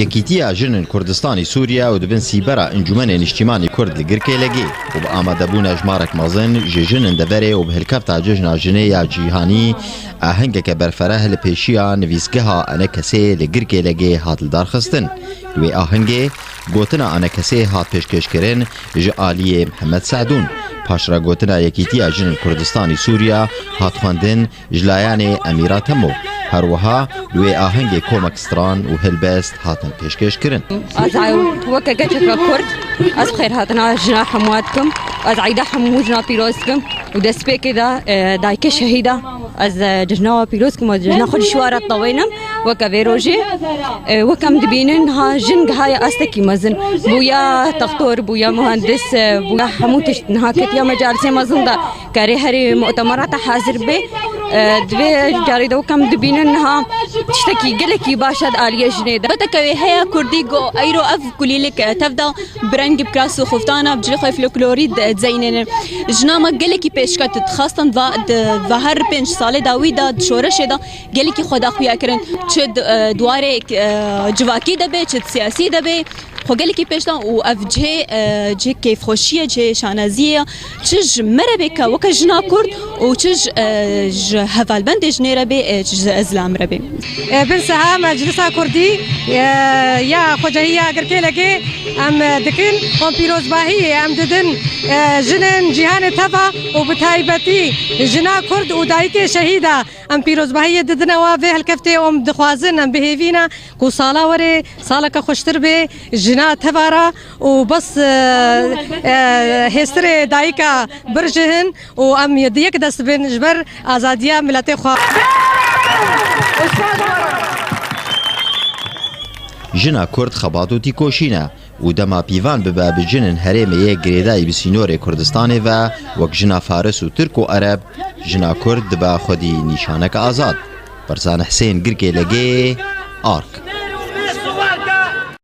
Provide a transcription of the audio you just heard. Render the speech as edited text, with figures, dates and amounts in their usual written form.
یەکیتیە ژنن کوردستانی سووریا و دبن سیبەرە ئەنجومەنێ نیشتیمانی کورد لە گرکێ لەگێ و بە ئامادەبوونە ژمارەك مەزن ژێ ژنن دەبەرێ و بە هەلکەفتا جژنا ژنەیە جیهانی ئاهەنگێکە بەرفەرە لە پێشیە نویسگەها ئەنە کەسێ لە گرکێ لەگێ هاتلدار خستن دوێ ئاهەنگێ گوتنە ئەنە کەسێ هات پێشکەشکردن ژە ئالیێ محەممەد سەعدون پاشرا گوتنە یەکیتیە ژنن کوردستانی سووریا هات خوێندن ژلایانێ ئەمیرات هەموو هەروەها دوێ ئاهەنگێ کۆمەکستران و هەلبەست هاتن پێشکەشکردن وەکە گەچەکە کورد ئەس خێر هاتنا ژنا هەمواتکم ئەز عیدا هەموو ژنا پیرۆزکم و دەستپێکێدا دایکە شەهیدا ئەز جژناوە پیرۆزکم و جژنا خۆی شوارە تەوەینم وەکە vêrojê وەکەم dibînin ha jin gihaya astekî mezin bûya textor bûya mühendis bûya hemû tişt niha ketiya me carisê mezin da kerê herê mutemerata hazir bê divê carê de wekam dibînin niha tiştekî gelekî baş e aliyê jinê de Tekevê heya Kurdî got eyro ev kulîlek tevda bi rengî piras û xoftana bi cilê xwe folklorî dizeyînin jina me gelekî pêşket dixwastin ve her 5 salê da wî da şoreşê da gelekî xwedaxuya kirin çi dwarê civakî de bê çi siyasî de bê xwe gelekî pêşdan û ev cihê kêfxweşiye cihê şanezî ye çi ji me re bê ke weke jina Kurd û çi ji hevalbendê jinê re bê çi ji Ezlam re bê bin seha Meclisa Kurdî ya xwecehiya Girkêlekê em dikin wan pîrozbahiyê em didin jinên cîhanê teva û bi taybetî jina Kurd û dayikê şehîda em pîrozbahiyê didinewa vê helkeftê em dixwazin em bihêvîne ku sala werê saleke xweştir bê jina teva ra û bes hêstirê dayika birjihin û em yek dest bin ji ber azadiya miletê xwe ژنا کورد خەبات و تیکۆشینە و دەما پیڤان ببە بژنن هەرێمەیە گرێدای بسینۆرێ کوردستانê ve wek jina faris û tirk û ereb jina Kurd dibe xwedî nîşaneke azad Berzan Hesên Girkê Legê Ark